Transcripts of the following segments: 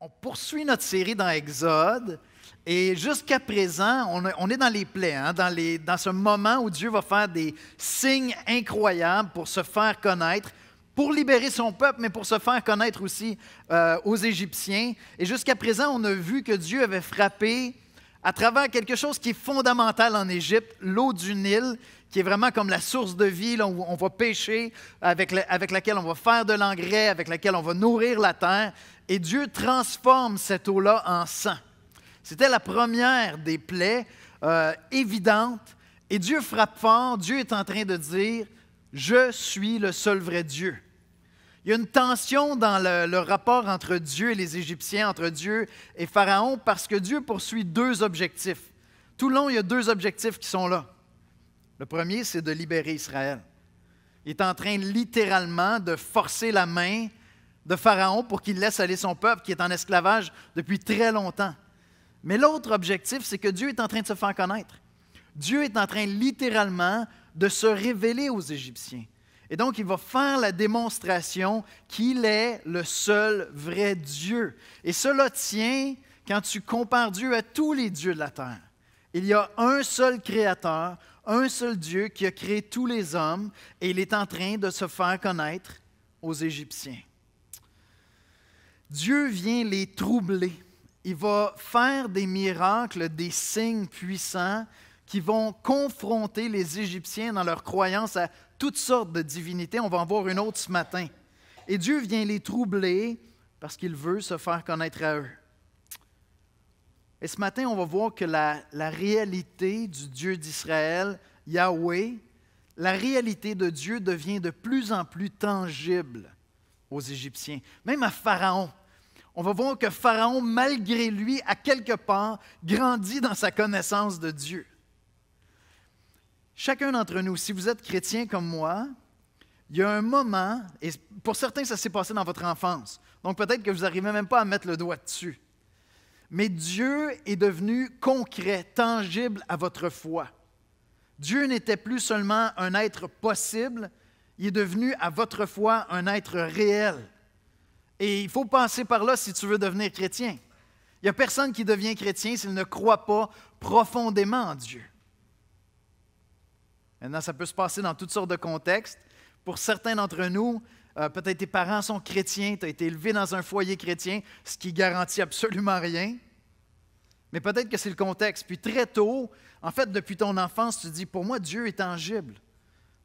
On poursuit notre série dans Exode et jusqu'à présent, on est dans les plaies, hein, dans ce moment où Dieu va faire des signes incroyables pour se faire connaître, pour libérer son peuple, mais pour se faire connaître aussi aux Égyptiens. Et jusqu'à présent, on a vu que Dieu avait frappé à travers quelque chose qui est fondamental en Égypte, l'eau du Nil, qui est vraiment comme la source de vie, là, où on va pêcher, avec laquelle on va faire de l'engrais, avec laquelle on va nourrir la terre. Et Dieu transforme cette eau-là en sang. C'était la première des plaies évidentes. Et Dieu frappe fort. Dieu est en train de dire « Je suis le seul vrai Dieu ». Il y a une tension dans le rapport entre Dieu et les Égyptiens, entre Dieu et Pharaon, parce que Dieu poursuit deux objectifs. Tout le long, il y a deux objectifs qui sont là. Le premier, c'est de libérer Israël. Il est en train littéralement de forcer la main de Pharaon pour qu'il laisse aller son peuple qui est en esclavage depuis très longtemps. Mais l'autre objectif, c'est que Dieu est en train de se faire connaître. Dieu est en train littéralement de se révéler aux Égyptiens. Et donc, il va faire la démonstration qu'il est le seul vrai Dieu. Et cela tient quand tu compares Dieu à tous les dieux de la terre. Il y a un seul Créateur, un seul Dieu qui a créé tous les hommes et il est en train de se faire connaître aux Égyptiens. Dieu vient les troubler. Il va faire des miracles, des signes puissants qui vont confronter les Égyptiens dans leur croyance à toutes sortes de divinités. On va en voir une autre ce matin. Et Dieu vient les troubler parce qu'il veut se faire connaître à eux. Et ce matin, on va voir que la réalité du Dieu d'Israël, Yahweh, la réalité de Dieu devient de plus en plus tangible aux Égyptiens, même à Pharaon. On va voir que Pharaon, malgré lui, à quelque part, grandit dans sa connaissance de Dieu. Chacun d'entre nous, si vous êtes chrétien comme moi, il y a un moment, et pour certains, ça s'est passé dans votre enfance, donc peut-être que vous n'arrivez même pas à mettre le doigt dessus. Mais Dieu est devenu concret, tangible à votre foi. Dieu n'était plus seulement un être possible, il est devenu à votre foi un être réel. Et il faut passer par là si tu veux devenir chrétien. Il n'y a personne qui devient chrétien s'il ne croit pas profondément en Dieu. Maintenant, ça peut se passer dans toutes sortes de contextes. Pour certains d'entre nous, peut-être tes parents sont chrétiens, tu as été élevé dans un foyer chrétien, ce qui garantit absolument rien. Mais peut-être que c'est le contexte. Puis très tôt, en fait, depuis ton enfance, tu te dis, pour moi, Dieu est tangible.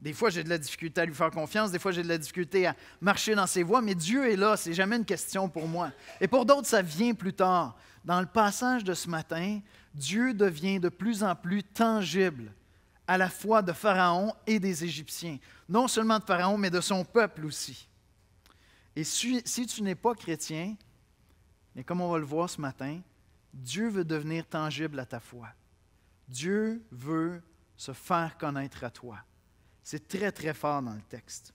Des fois, j'ai de la difficulté à lui faire confiance, des fois, j'ai de la difficulté à marcher dans ses voies, mais Dieu est là, c'est jamais une question pour moi. Et pour d'autres, ça vient plus tard. Dans le passage de ce matin, Dieu devient de plus en plus tangible à la fois de Pharaon et des Égyptiens. Non seulement de Pharaon, mais de son peuple aussi. Et si tu n'es pas chrétien, et comme on va le voir ce matin, Dieu veut devenir tangible à ta foi. Dieu veut se faire connaître à toi. C'est très, très fort dans le texte.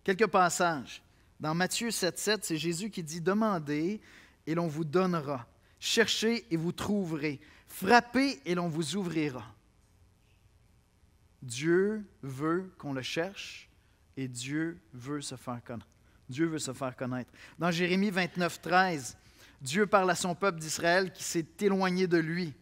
Quelques passages. Dans Matthieu 7,7, c'est Jésus qui dit « Demandez et l'on vous donnera. Cherchez et vous trouverez. Frappez et l'on vous ouvrira. » Dieu veut qu'on le cherche et Dieu veut se faire connaître. Dieu veut se faire connaître. Dans Jérémie 29,13, Dieu parle à son peuple d'Israël qui s'est éloigné de lui.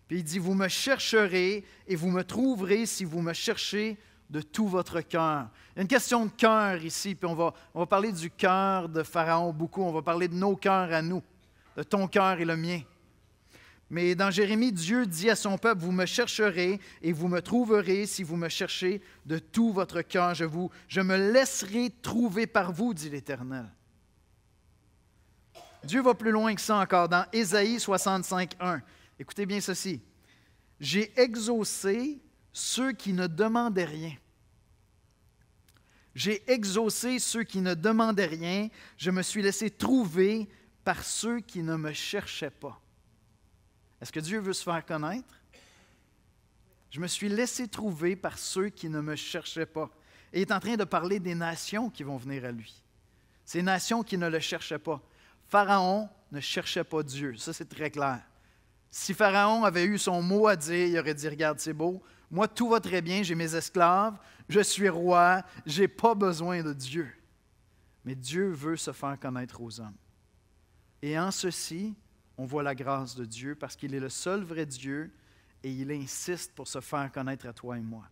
Puis il dit « Vous me chercherez et vous me trouverez si vous me cherchez de tout votre cœur. » Il y a une question de cœur ici, puis on va parler du cœur de Pharaon beaucoup. On va parler de nos cœurs à nous, de ton cœur et le mien. Mais dans Jérémie, Dieu dit à son peuple, « Vous me chercherez et vous me trouverez si vous me cherchez de tout votre cœur. Je me laisserai trouver par vous, dit l'Éternel. » Dieu va plus loin que ça encore. Dans Ésaïe 65,1, écoutez bien ceci. « J'ai exaucé ceux qui ne demandaient rien. J'ai exaucé ceux qui ne demandaient rien. Je me suis laissé trouver par ceux qui ne me cherchaient pas. » Est-ce que Dieu veut se faire connaître? Je me suis laissé trouver par ceux qui ne me cherchaient pas. Et il est en train de parler des nations qui vont venir à lui. Ces nations qui ne le cherchaient pas. Pharaon ne cherchait pas Dieu. Ça, c'est très clair. Si Pharaon avait eu son mot à dire, il aurait dit, « Regarde, c'est beau. Moi, tout va très bien. J'ai mes esclaves. Je suis roi. Je n'ai pas besoin de Dieu. » Mais Dieu veut se faire connaître aux hommes. Et en ceci, on voit la grâce de Dieu parce qu'il est le seul vrai Dieu et il insiste pour se faire connaître à toi et moi.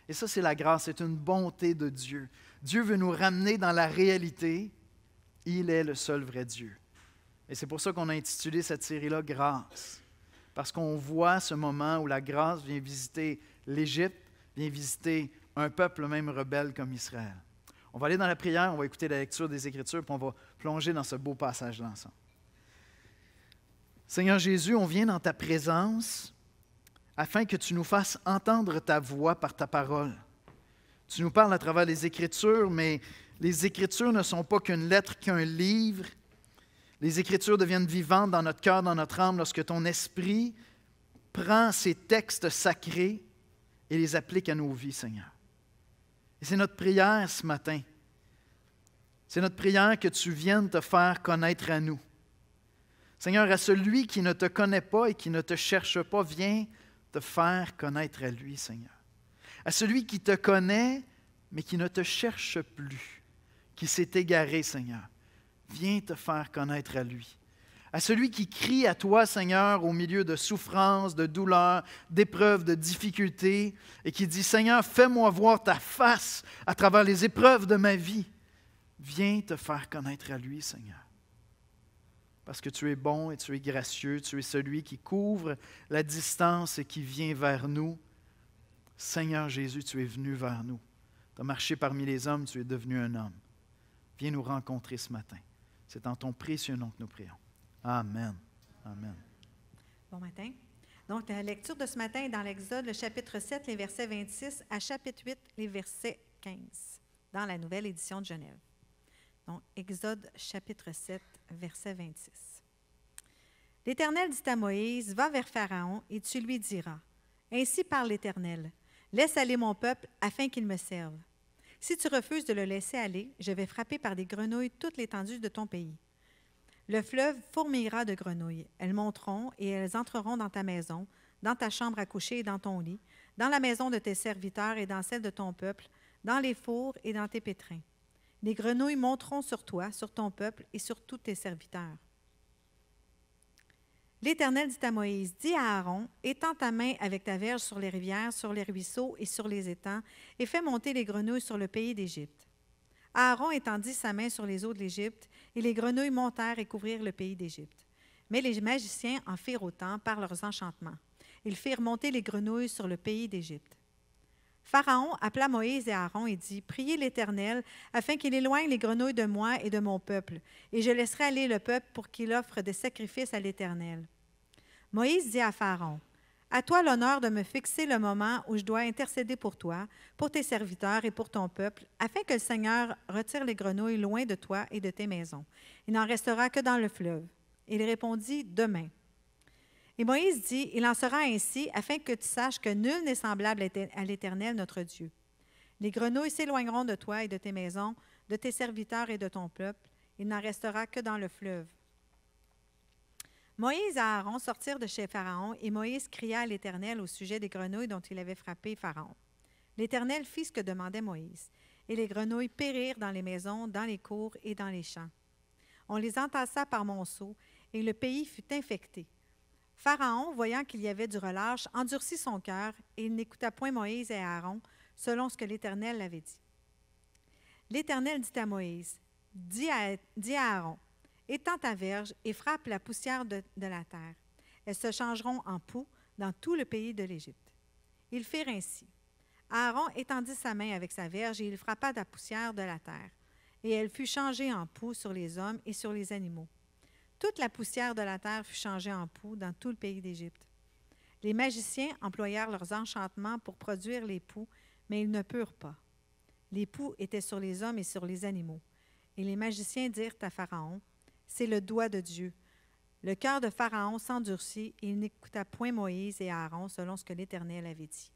Et ça, c'est la grâce, c'est une bonté de Dieu. Dieu veut nous ramener dans la réalité. Il est le seul vrai Dieu. Et c'est pour ça qu'on a intitulé cette série-là « Grâce ». Parce qu'on voit ce moment où la grâce vient visiter l'Égypte, vient visiter un peuple même rebelle comme Israël. On va aller dans la prière, on va écouter la lecture des Écritures, puis on va plonger dans ce beau passage-là ensemble. Seigneur Jésus, on vient dans ta présence afin que tu nous fasses entendre ta voix par ta parole. Tu nous parles à travers les Écritures, mais les Écritures ne sont pas qu'une lettre, qu'un livre. Les Écritures deviennent vivantes dans notre cœur, dans notre âme, lorsque ton esprit prend ces textes sacrés et les applique à nos vies, Seigneur. Et c'est notre prière ce matin. C'est notre prière que tu viennes te faire connaître à nous. Seigneur, à celui qui ne te connaît pas et qui ne te cherche pas, viens te faire connaître à lui, Seigneur. À celui qui te connaît, mais qui ne te cherche plus, qui s'est égaré, Seigneur, viens te faire connaître à lui. À celui qui crie à toi, Seigneur, au milieu de souffrances, de douleurs, d'épreuves, de difficultés, et qui dit, Seigneur, fais-moi voir ta face à travers les épreuves de ma vie. Viens te faire connaître à lui, Seigneur. Parce que tu es bon et tu es gracieux, tu es celui qui couvre la distance et qui vient vers nous. Seigneur Jésus, tu es venu vers nous. Tu as marché parmi les hommes, tu es devenu un homme. Viens nous rencontrer ce matin. C'est en ton précieux nom que nous prions. Amen. Amen. Bon matin. Donc, la lecture de ce matin est dans l'Exode, le chapitre 7, les versets 26 à chapitre 8, les versets 15, dans la nouvelle édition de Genève. Donc, Exode, chapitre 7, verset 26. L'Éternel dit à Moïse, « Va vers Pharaon et tu lui diras, « Ainsi parle l'Éternel, laisse aller mon peuple afin qu'il me serve. Si tu refuses de le laisser aller, je vais frapper par des grenouilles toute l'étendue de ton pays. Le fleuve fourmillera de grenouilles. Elles monteront et elles entreront dans ta maison, dans ta chambre à coucher et dans ton lit, dans la maison de tes serviteurs et dans celle de ton peuple, dans les fours et dans tes pétrins. Les grenouilles monteront sur toi, sur ton peuple et sur tous tes serviteurs. » L'Éternel dit à Moïse, « Dis à Aaron, étends ta main avec ta verge sur les rivières, sur les ruisseaux et sur les étangs, et fais monter les grenouilles sur le pays d'Égypte. » Aaron étendit sa main sur les eaux de l'Égypte, et les grenouilles montèrent et couvrirent le pays d'Égypte. Mais les magiciens en firent autant par leurs enchantements. Ils firent monter les grenouilles sur le pays d'Égypte. Pharaon appela Moïse et Aaron et dit, « Priez l'Éternel afin qu'il éloigne les grenouilles de moi et de mon peuple, et je laisserai aller le peuple pour qu'il offre des sacrifices à l'Éternel. » Moïse dit à Pharaon, « À toi l'honneur de me fixer le moment où je dois intercéder pour toi, pour tes serviteurs et pour ton peuple, afin que le Seigneur retire les grenouilles loin de toi et de tes maisons. Il n'en restera que dans le fleuve. » Il répondit, « Demain. » Et Moïse dit, « Il en sera ainsi, afin que tu saches que nul n'est semblable à l'Éternel, notre Dieu. Les grenouilles s'éloigneront de toi et de tes maisons, de tes serviteurs et de ton peuple. Il n'en restera que dans le fleuve. » Moïse et Aaron sortirent de chez Pharaon, et Moïse cria à l'Éternel au sujet des grenouilles dont il avait frappé Pharaon. L'Éternel fit ce que demandait Moïse, et les grenouilles périrent dans les maisons, dans les cours et dans les champs. On les entassa par monceaux, et le pays fut infecté. Pharaon, voyant qu'il y avait du relâche, endurcit son cœur, et il n'écouta point Moïse et Aaron, selon ce que l'Éternel l'avait dit. L'Éternel dit à Moïse, « Dis à Aaron, étends ta verge et frappe la poussière de la terre. Elles se changeront en poux dans tout le pays de l'Égypte. » Ils firent ainsi. Aaron étendit sa main avec sa verge et il frappa la poussière de la terre. Et elle fut changée en poux sur les hommes et sur les animaux. Toute la poussière de la terre fut changée en poux dans tout le pays d'Égypte. Les magiciens employèrent leurs enchantements pour produire les poux, mais ils ne purent pas. Les poux étaient sur les hommes et sur les animaux. Et les magiciens dirent à Pharaon, « C'est le doigt de Dieu. » Le cœur de Pharaon s'endurcit et il n'écouta point Moïse et Aaron selon ce que l'Éternel avait dit.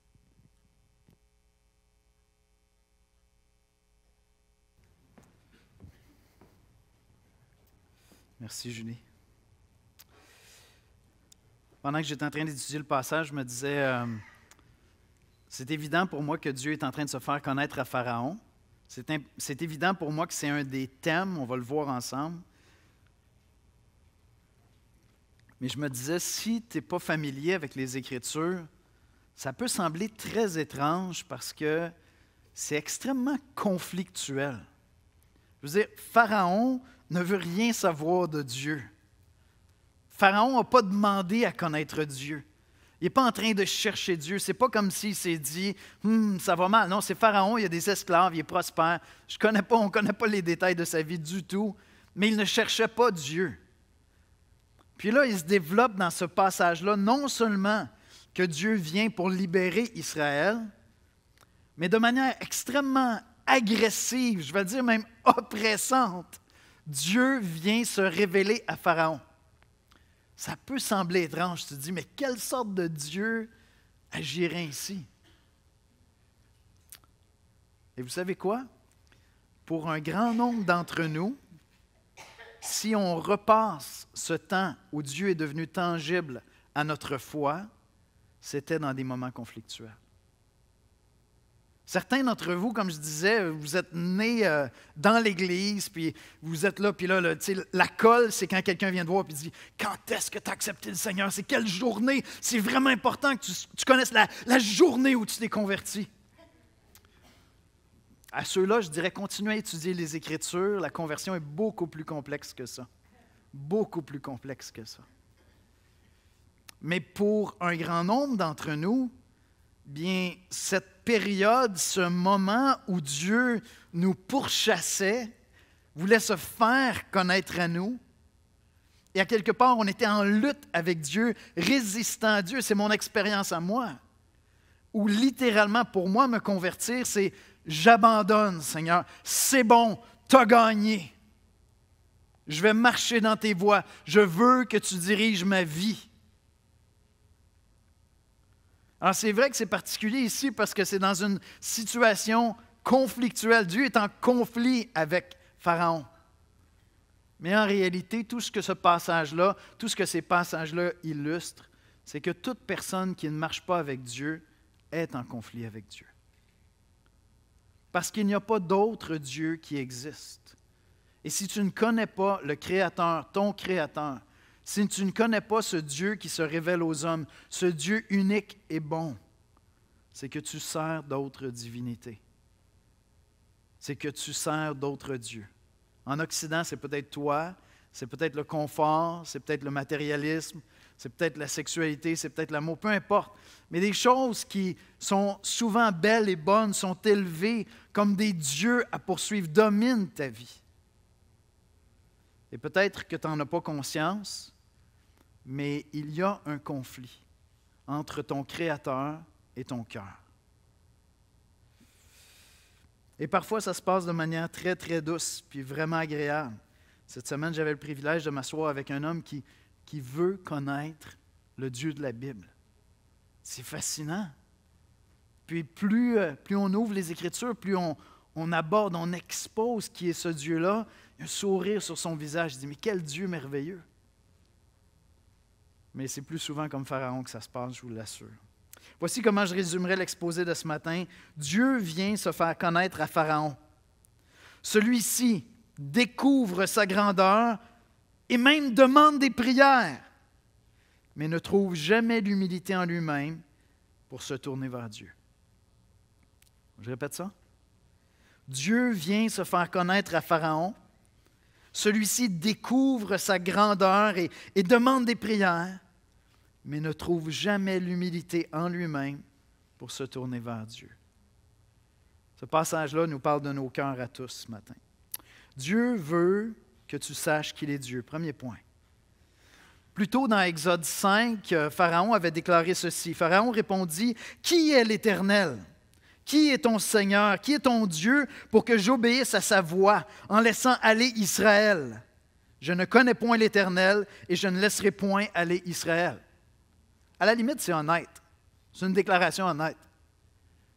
Merci, Julie. Pendant que j'étais en train d'étudier le passage, je me disais, c'est évident pour moi que Dieu est en train de se faire connaître à Pharaon. C'est évident pour moi que c'est un des thèmes, on va le voir ensemble. Mais je me disais, si tu n'es pas familier avec les Écritures, ça peut sembler très étrange parce que c'est extrêmement conflictuel. Je veux dire, Pharaon ne veut rien savoir de Dieu. Pharaon n'a pas demandé à connaître Dieu. Il n'est pas en train de chercher Dieu. Ce n'est pas comme s'il s'est dit « ça va mal ». Non, c'est Pharaon, il a des esclaves, il est prospère. On ne connaît pas les détails de sa vie du tout, mais il ne cherchait pas Dieu. Puis là, il se développe dans ce passage-là, non seulement que Dieu vient pour libérer Israël, mais de manière extrêmement agressive, je vais dire même oppressante, Dieu vient se révéler à Pharaon. Ça peut sembler étrange, tu te dis, mais quelle sorte de Dieu agirait ainsi? Et vous savez quoi? Pour un grand nombre d'entre nous, si on repasse ce temps où Dieu est devenu tangible à notre foi, c'était dans des moments conflictuels. Certains d'entre vous, comme je disais, vous êtes nés dans l'Église, puis vous êtes là, puis là, la colle, c'est quand quelqu'un vient te voir et dit « Quand est-ce que tu as accepté le Seigneur? C'est quelle journée? C'est vraiment important que tu connaisses la journée où tu t'es converti. » À ceux-là, je dirais, continuez à étudier les Écritures. La conversion est beaucoup plus complexe que ça. Beaucoup plus complexe que ça. Mais pour un grand nombre d'entre nous, bien, cette période, ce moment où Dieu nous pourchassait, voulait se faire connaître à nous, et à quelque part, on était en lutte avec Dieu, résistant à Dieu. C'est mon expérience à moi. Où littéralement, pour moi, me convertir, c'est « J'abandonne, Seigneur. C'est bon, tu as gagné. Je vais marcher dans tes voies. Je veux que tu diriges ma vie. » Alors, c'est vrai que c'est particulier ici parce que c'est dans une situation conflictuelle. Dieu est en conflit avec Pharaon. Mais en réalité, tout ce que ce passage-là, tout ce que ces passages-là illustrent, c'est que toute personne qui ne marche pas avec Dieu est en conflit avec Dieu. Parce qu'il n'y a pas d'autre Dieu qui existe. Et si tu ne connais pas le Créateur, ton Créateur, si tu ne connais pas ce Dieu qui se révèle aux hommes, ce Dieu unique et bon, c'est que tu sers d'autres divinités. C'est que tu sers d'autres dieux. En Occident, c'est peut-être toi, c'est peut-être le confort, c'est peut-être le matérialisme, c'est peut-être la sexualité, c'est peut-être l'amour, peu importe. Mais des choses qui sont souvent belles et bonnes, sont élevées comme des dieux à poursuivre, dominent ta vie. Et peut-être que tu n'en as pas conscience, mais il y a un conflit entre ton Créateur et ton cœur. Et parfois, ça se passe de manière très, très douce, puis vraiment agréable. Cette semaine, j'avais le privilège de m'asseoir avec un homme qui veut connaître le Dieu de la Bible. C'est fascinant. Puis plus on ouvre les Écritures, plus on aborde, on expose qui est ce Dieu-là, il y a un sourire sur son visage. Il dit, mais quel Dieu merveilleux! Mais c'est plus souvent comme Pharaon que ça se passe, je vous l'assure. Voici comment je résumerai l'exposé de ce matin. Dieu vient se faire connaître à Pharaon. Celui-ci découvre sa grandeur et même demande des prières, mais ne trouve jamais l'humilité en lui-même pour se tourner vers Dieu. Je répète ça. Dieu vient se faire connaître à Pharaon. Celui-ci découvre sa grandeur et demande des prières, mais ne trouve jamais l'humilité en lui-même pour se tourner vers Dieu. Ce passage-là nous parle de nos cœurs à tous ce matin. Dieu veut que tu saches qu'il est Dieu. Premier point. Plus tôt dans Exode 5, Pharaon avait déclaré ceci. Pharaon répondit, « Qui est l'Éternel? Qui est ton Seigneur? Qui est ton Dieu pour que j'obéisse à sa voix en laissant aller Israël? Je ne connais point l'Éternel et je ne laisserai point aller Israël. » À la limite, c'est honnête. C'est une déclaration honnête.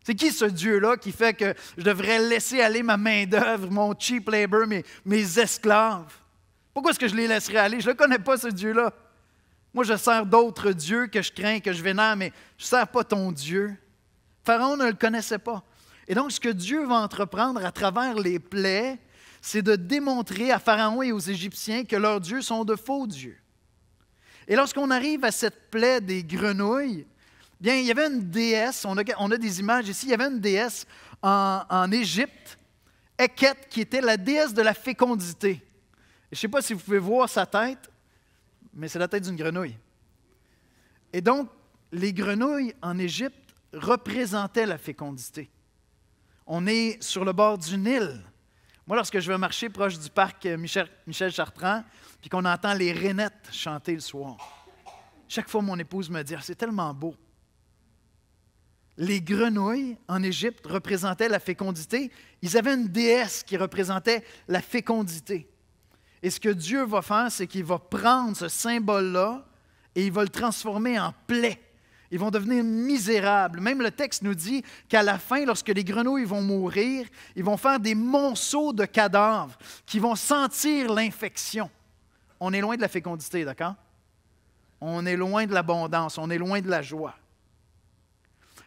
C'est qui ce Dieu-là qui fait que je devrais laisser aller ma main-d'œuvre, mon cheap labor, mes esclaves? Pourquoi est-ce que je les laisserais aller? Je ne connais pas, ce Dieu-là. Moi, je sers d'autres dieux que je crains, que je vénère, mais je ne sers pas ton Dieu. Pharaon ne le connaissait pas. Et donc, ce que Dieu va entreprendre à travers les plaies, c'est de démontrer à Pharaon et aux Égyptiens que leurs dieux sont de faux dieux. Et lorsqu'on arrive à cette plaie des grenouilles, bien, il y avait une déesse, on a des images ici, il y avait une déesse en Égypte, Eket, qui était la déesse de la fécondité. Je ne sais pas si vous pouvez voir sa tête, mais c'est la tête d'une grenouille. Et donc, les grenouilles en Égypte représentaient la fécondité. On est sur le bord du Nil. Moi, lorsque je vais marcher proche du parc Michel Chartrand, puis qu'on entend les rainettes chanter le soir, chaque fois, mon épouse me dit « c'est tellement beau ». Les grenouilles en Égypte représentaient la fécondité. Ils avaient une déesse qui représentait la fécondité. Et ce que Dieu va faire, c'est qu'il va prendre ce symbole-là et il va le transformer en plaie. Ils vont devenir misérables. Même le texte nous dit qu'à la fin, lorsque les grenouilles vont mourir, ils vont faire des monceaux de cadavres qui vont sentir l'infection. On est loin de la fécondité, d'accord? On est loin de l'abondance, on est loin de la joie.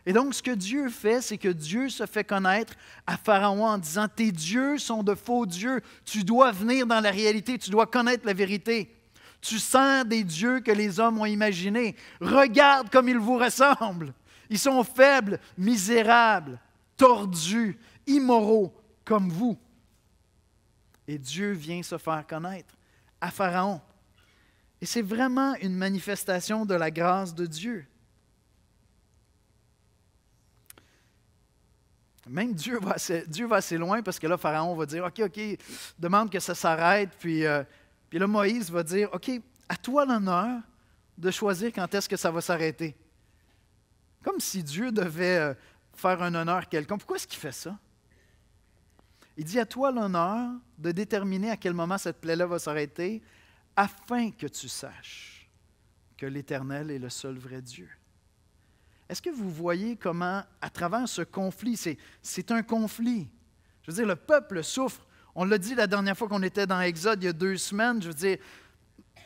Et donc, ce que Dieu fait, c'est que Dieu se fait connaître à Pharaon en disant « Tes dieux sont de faux dieux. Tu dois venir dans la réalité, tu dois connaître la vérité. Tu sers des dieux que les hommes ont imaginés. Regarde comme ils vous ressemblent. Ils sont faibles, misérables, tordus, immoraux, comme vous. » Et Dieu vient se faire connaître à Pharaon. Et c'est vraiment une manifestation de la grâce de Dieu. Même Dieu va assez loin parce que là, Pharaon va dire, OK, demande que ça s'arrête. Puis là, Moïse va dire, OK, à toi l'honneur de choisir quand est-ce que ça va s'arrêter. Comme si Dieu devait faire un honneur quelconque. Pourquoi est-ce qu'il fait ça? Il dit, à toi l'honneur de déterminer à quel moment cette plaie-là va s'arrêter, afin que tu saches que l'Éternel est le seul vrai Dieu. Est-ce que vous voyez comment, à travers ce conflit, c'est un conflit. Je veux dire, le peuple souffre. On l'a dit la dernière fois qu'on était dans Exode, il y a 2 semaines. Je veux dire,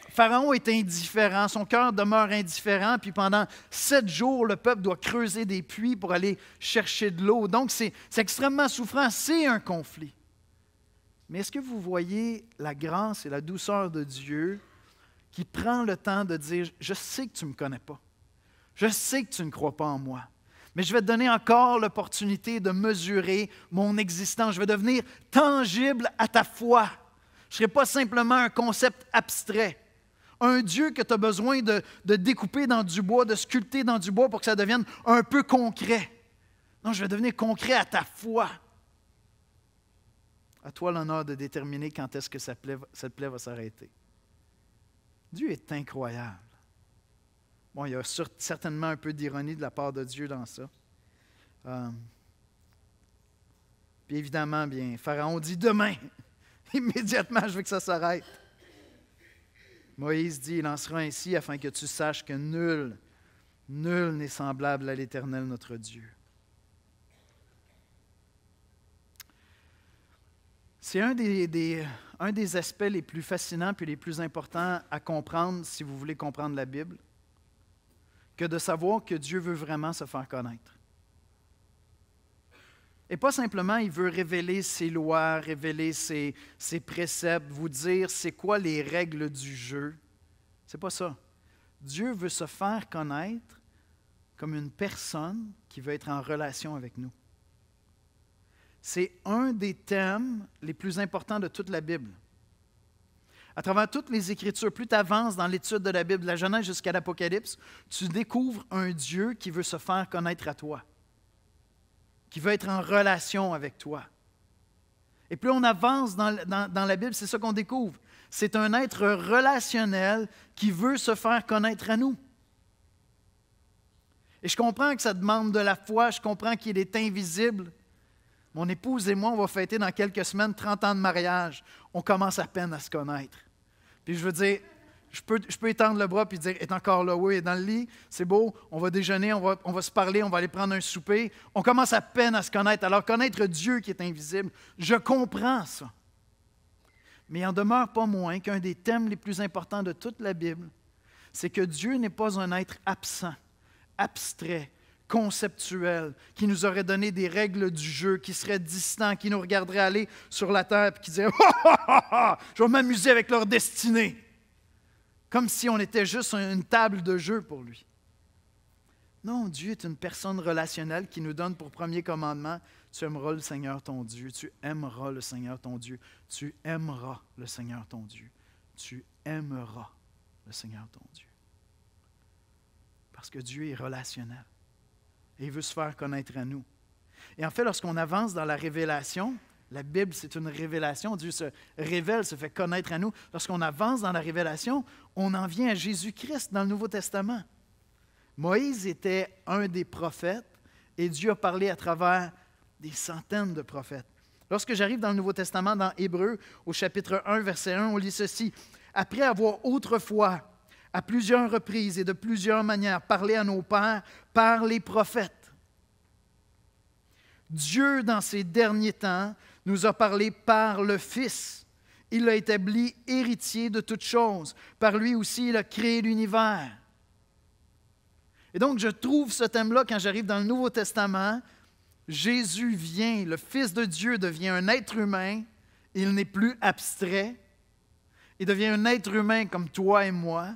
Pharaon est indifférent, son cœur demeure indifférent, puis pendant 7 jours, le peuple doit creuser des puits pour aller chercher de l'eau. Donc, c'est extrêmement souffrant, c'est un conflit. Mais est-ce que vous voyez la grâce et la douceur de Dieu qui prend le temps de dire, je sais que tu ne me connais pas. Je sais que tu ne crois pas en moi, mais je vais te donner encore l'opportunité de mesurer mon existence. Je vais devenir tangible à ta foi. Je ne serai pas simplement un concept abstrait. Un Dieu que tu as besoin de découper dans du bois, de sculpter dans du bois pour que ça devienne un peu concret. Non, je vais devenir concret à ta foi. À toi l'honneur de déterminer quand est-ce que cette plaie va s'arrêter. Dieu est incroyable. Bon, il y a certainement un peu d'ironie de la part de Dieu dans ça. Puis évidemment, bien, Pharaon dit demain. Immédiatement, je veux que ça s'arrête. Moïse dit, il en sera ainsi afin que tu saches que nul n'est semblable à l'Éternel notre Dieu. C'est un des aspects les plus fascinants puis les plus importants à comprendre si vous voulez comprendre la Bible, que de savoir que Dieu veut vraiment se faire connaître. Et pas simplement, il veut révéler ses lois, révéler ses préceptes, vous dire c'est quoi les règles du jeu. C'est pas ça. Dieu veut se faire connaître comme une personne qui veut être en relation avec nous. C'est un des thèmes les plus importants de toute la Bible. À travers toutes les Écritures, plus tu avances dans l'étude de la Bible, de la Genèse jusqu'à l'Apocalypse, tu découvres un Dieu qui veut se faire connaître à toi, qui veut être en relation avec toi. Et plus on avance dans la Bible, c'est ça qu'on découvre. C'est un être relationnel qui veut se faire connaître à nous. Et je comprends que ça demande de la foi, je comprends qu'il est invisible. Mon épouse et moi, on va fêter dans quelques semaines 30 ans de mariage. On commence à peine à se connaître. Puis je veux dire, je peux étendre le bras et dire, est encore là, oui, est dans le lit, c'est beau, on va déjeuner, on va se parler, on va aller prendre un souper. On commence à peine à se connaître. Alors connaître Dieu qui est invisible, je comprends ça. Mais il n'en demeure pas moins qu'un des thèmes les plus importants de toute la Bible, c'est que Dieu n'est pas un être absent, abstrait, conceptuel, qui nous aurait donné des règles du jeu, qui serait distant, qui nous regarderait aller sur la terre et qui dirait « je vais m'amuser avec leur destinée ». comme si on était juste une table de jeu pour lui. Non, Dieu est une personne relationnelle qui nous donne pour premier commandement, tu aimeras le Seigneur ton Dieu, tu aimeras le Seigneur ton Dieu, tu aimeras le Seigneur ton Dieu, tu aimeras le Seigneur ton Dieu. Parce que Dieu est relationnel et il veut se faire connaître à nous. Et en fait, lorsqu'on avance dans la révélation, la Bible, c'est une révélation. Dieu se révèle, se fait connaître à nous. Lorsqu'on avance dans la révélation, on en vient à Jésus-Christ dans le Nouveau Testament. Moïse était un des prophètes et Dieu a parlé à travers des centaines de prophètes. Lorsque j'arrive dans le Nouveau Testament, dans Hébreux, au chapitre 1, verset 1, on lit ceci. « Après avoir autrefois, à plusieurs reprises et de plusieurs manières, parlé à nos pères par les prophètes, Dieu, dans ces derniers temps, nous a parlé par le Fils. Il l'a établi héritier de toutes choses. Par lui aussi, il a créé l'univers. » Et donc, je trouve ce thème-là quand j'arrive dans le Nouveau Testament. Jésus vient, le Fils de Dieu devient un être humain. Il n'est plus abstrait. Il devient un être humain comme toi et moi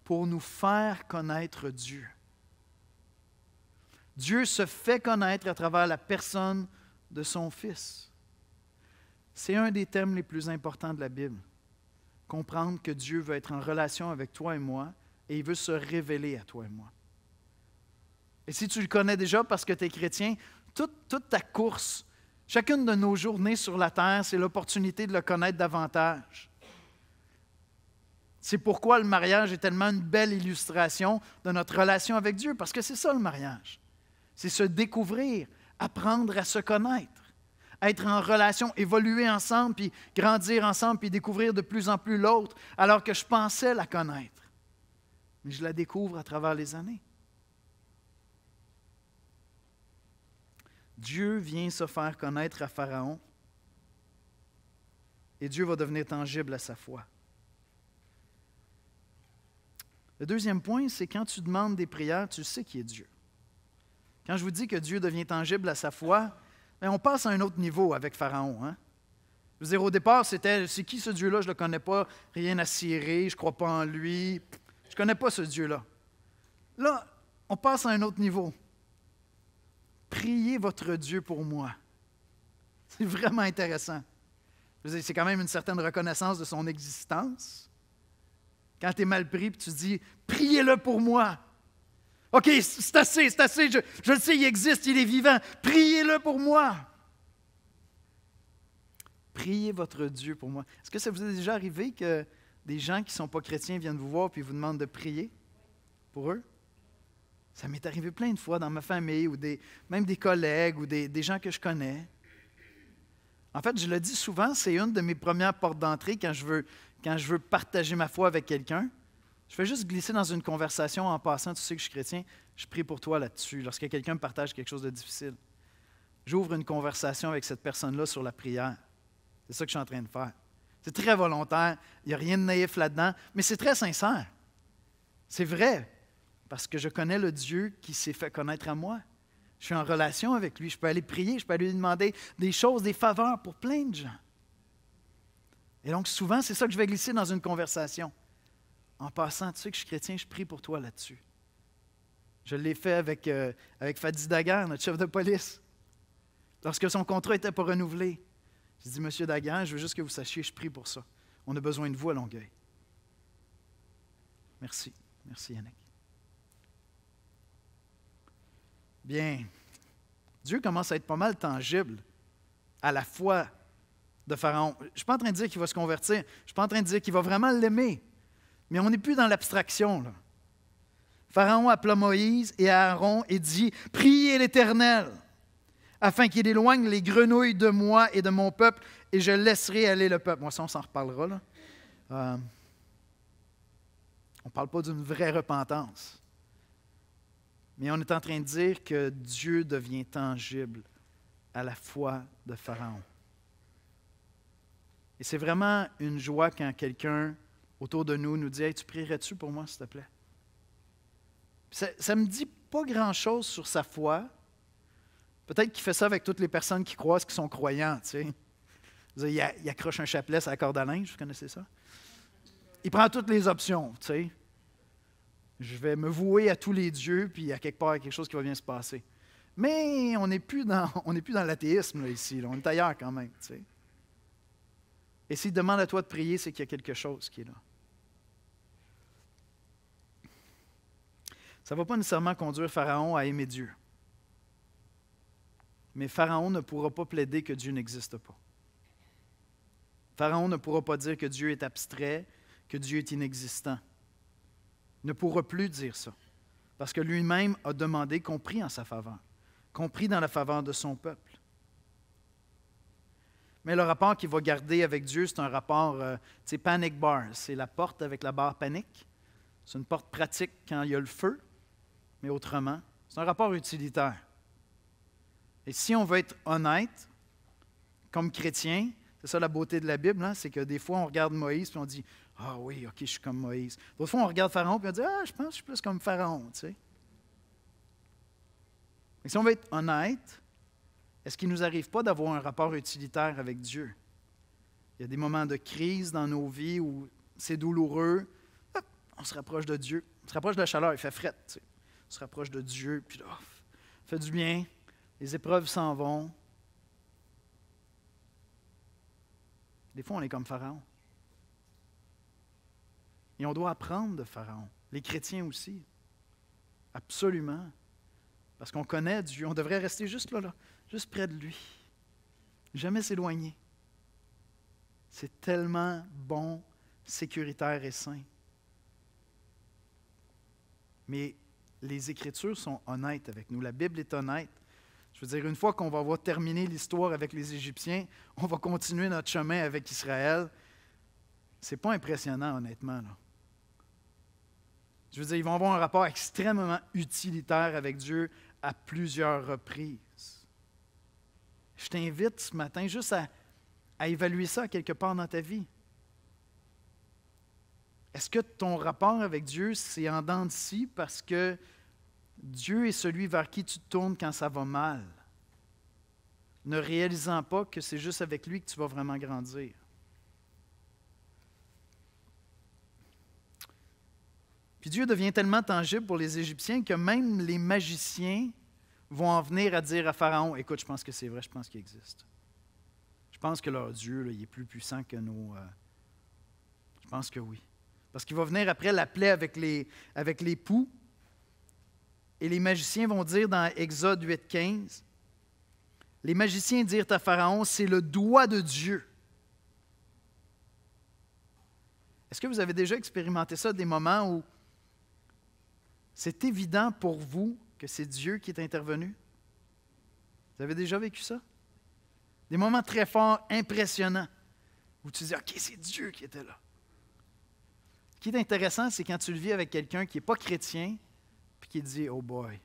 pour nous faire connaître Dieu. Dieu se fait connaître à travers la personne de son Fils. C'est un des thèmes les plus importants de la Bible. Comprendre que Dieu veut être en relation avec toi et moi et il veut se révéler à toi et moi. Et si tu le connais déjà parce que tu es chrétien, toute ta course, chacune de nos journées sur la terre, c'est l'opportunité de le connaître davantage. C'est pourquoi le mariage est tellement une belle illustration de notre relation avec Dieu, parce que c'est ça le mariage. C'est se découvrir, apprendre à se connaître, être en relation, évoluer ensemble, puis grandir ensemble, puis découvrir de plus en plus l'autre, alors que je pensais la connaître. Mais je la découvre à travers les années. Dieu vient se faire connaître à Pharaon et Dieu va devenir tangible à sa foi. Le deuxième point, c'est quand tu demandes des prières, tu sais qui est Dieu. Quand je vous dis que Dieu devient tangible à sa foi, bien, on passe à un autre niveau avec Pharaon. Hein? Je veux dire, au départ, c'était, c'est qui ce Dieu-là? Je ne le connais pas, rien à cirer, je ne crois pas en lui, je ne connais pas ce Dieu-là. Là, on passe à un autre niveau. Priez votre Dieu pour moi. C'est vraiment intéressant. Je veux dire, c'est quand même une certaine reconnaissance de son existence. Quand tu es mal pris, puis tu dis « Priez-le pour moi ». OK, c'est assez, je le sais, il existe, il est vivant. Priez-le pour moi. Priez votre Dieu pour moi. Est-ce que ça vous est déjà arrivé que des gens qui ne sont pas chrétiens viennent vous voir et vous demandent de prier pour eux? Ça m'est arrivé plein de fois dans ma famille, ou même des collègues, ou des gens que je connais. En fait, je le dis souvent, c'est une de mes premières portes d'entrée quand je veux partager ma foi avec quelqu'un. Je fais juste glisser dans une conversation en passant, tu sais que je suis chrétien, je prie pour toi là-dessus, lorsque quelqu'un me partage quelque chose de difficile. J'ouvre une conversation avec cette personne-là sur la prière. C'est ça que je suis en train de faire. C'est très volontaire, il n'y a rien de naïf là-dedans, mais c'est très sincère. C'est vrai, parce que je connais le Dieu qui s'est fait connaître à moi. Je suis en relation avec lui, je peux aller prier, je peux aller lui demander des choses, des faveurs pour plein de gens. Et donc souvent, c'est ça que je vais glisser dans une conversation. En passant, tu sais que je suis chrétien, je prie pour toi là-dessus. Je l'ai fait avec Fadi Daguerre, notre chef de police. Lorsque son contrat n'était pas renouvelé, j'ai dit, Monsieur Daguerre, je veux juste que vous sachiez, je prie pour ça. On a besoin de vous à Longueuil. Merci. Merci, Yannick. Bien, Dieu commence à être pas mal tangible à la foi de Pharaon. Je ne suis pas en train de dire qu'il va se convertir. Je ne suis pas en train de dire qu'il va vraiment l'aimer. Mais on n'est plus dans l'abstraction, là. Pharaon appela Moïse et Aaron et dit, « Priez l'Éternel, afin qu'il éloigne les grenouilles de moi et de mon peuple, et je laisserai aller le peuple. » Moi, ça, on s'en reparlera, là. On ne parle pas d'une vraie repentance. Mais on est en train de dire que Dieu devient tangible à la foi de Pharaon. Et c'est vraiment une joie quand quelqu'un autour de nous dit « Hey, tu prierais-tu pour moi, s'il te plaît? » Ça ne me dit pas grand-chose sur sa foi. Peut-être qu'il fait ça avec toutes les personnes qui croient, qui sont croyants. Tu sais. Il accroche un chapelet à la corde à linge, vous connaissez ça? il prend toutes les options, tu sais. Je vais me vouer à tous les dieux, puis à quelque part, il y a quelque chose qui va bien se passer. Mais on n'est plus dans l'athéisme là, ici. Là. On est ailleurs quand même. Tu sais. Et s'il demande à toi de prier, c'est qu'il y a quelque chose qui est là. Ça ne va pas nécessairement conduire Pharaon à aimer Dieu. Mais Pharaon ne pourra pas plaider que Dieu n'existe pas. Pharaon ne pourra pas dire que Dieu est abstrait, que Dieu est inexistant. Il ne pourra plus dire ça. Parce que lui-même a demandé qu'on prie en sa faveur, qu'on prie dans la faveur de son peuple. Mais le rapport qu'il va garder avec Dieu, c'est un rapport, panic bar. C'est la porte avec la barre panique. C'est une porte pratique quand il y a le feu, mais autrement, c'est un rapport utilitaire. Et si on veut être honnête, comme chrétien, c'est ça la beauté de la Bible, hein, c'est que des fois on regarde Moïse et on dit « Ah oui, ok, je suis comme Moïse ». D'autres fois on regarde Pharaon et on dit « Ah, je pense que je suis plus comme Pharaon ». Tu sais. Mais si on veut être honnête, est-ce qu'il ne nous arrive pas d'avoir un rapport utilitaire avec Dieu? Il y a des moments de crise dans nos vies où c'est douloureux, hop, on se rapproche de Dieu, on se rapproche de la chaleur, il fait fret, tu sais. On se rapproche de Dieu, puis là, ça fait du bien, les épreuves s'en vont. Des fois, on est comme Pharaon. Et on doit apprendre de Pharaon. Les chrétiens aussi. Absolument. Parce qu'on connaît Dieu. On devrait rester juste là, juste près de lui. Jamais s'éloigner. C'est tellement bon, sécuritaire et sain. Mais les Écritures sont honnêtes avec nous. La Bible est honnête. Je veux dire, une fois qu'on va avoir terminé l'histoire avec les Égyptiens, on va continuer notre chemin avec Israël. C'est pas impressionnant, honnêtement. Là. Je veux dire, ils vont avoir un rapport extrêmement utilitaire avec Dieu à plusieurs reprises. Je t'invite ce matin juste à évaluer ça quelque part dans ta vie. Est-ce que ton rapport avec Dieu, c'est en dents de scie parce que Dieu est celui vers qui tu te tournes quand ça va mal, ne réalisant pas que c'est juste avec lui que tu vas vraiment grandir? Puis Dieu devient tellement tangible pour les Égyptiens que même les magiciens vont en venir à dire à Pharaon, « Écoute, je pense que c'est vrai, je pense qu'il existe. Je pense que leur Dieu, là, il est plus puissant que nos... Je pense que oui. » Parce qu'il va venir après la plaie avec les poux. Et les magiciens vont dire dans Exode 8,15, les magiciens dirent à Pharaon, « C'est le doigt de Dieu. » Est-ce que vous avez déjà expérimenté ça, des moments où c'est évident pour vous que c'est Dieu qui est intervenu? Vous avez déjà vécu ça? Des moments très forts, impressionnants, où tu dis, « OK, c'est Dieu qui était là. » Ce qui est intéressant, c'est quand tu le vis avec quelqu'un qui n'est pas chrétien, puis qui dit, « Oh boy. »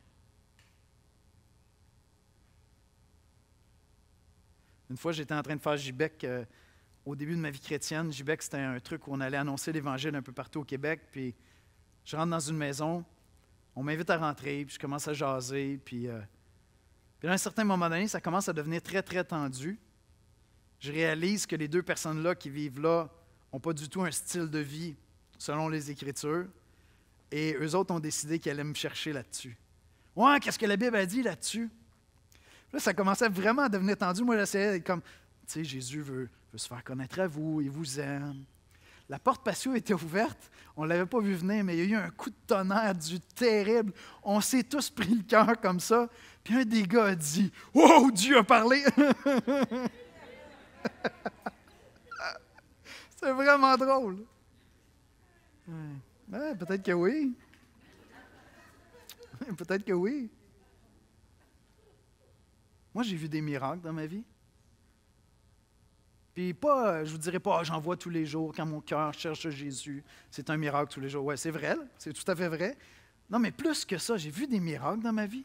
Une fois, j'étais en train de faire JBEC au début de ma vie chrétienne. JBEC, c'était un truc où on allait annoncer l'Évangile un peu partout au Québec. Puis je rentre dans une maison, on m'invite à rentrer, puis je commence à jaser. Puis à un certain moment donné, ça commence à devenir très, très tendu. Je réalise que les deux personnes-là qui vivent là n'ont pas du tout un style de vie selon les Écritures. Et eux autres ont décidé qu'ils allaient me chercher là-dessus. « Ouais, qu'est-ce que la Bible a dit là-dessus? » Là, ça commençait vraiment à devenir tendu. Moi, j'essayais d'être comme, tu sais, Jésus veut se faire connaître à vous, il vous aime. La porte patio était ouverte, on ne l'avait pas vu venir, mais il y a eu un coup de tonnerre du terrible. On s'est tous pris le cœur comme ça. Puis un des gars a dit, « Wow, Dieu a parlé! » C'est vraiment drôle. Ouais, peut-être que oui. Peut-être que oui. Moi, j'ai vu des miracles dans ma vie. Puis pas, je vous dirais pas, j'en vois tous les jours quand mon cœur cherche Jésus. C'est un miracle tous les jours. Oui, c'est vrai, c'est tout à fait vrai. Non, mais plus que ça, j'ai vu des miracles dans ma vie.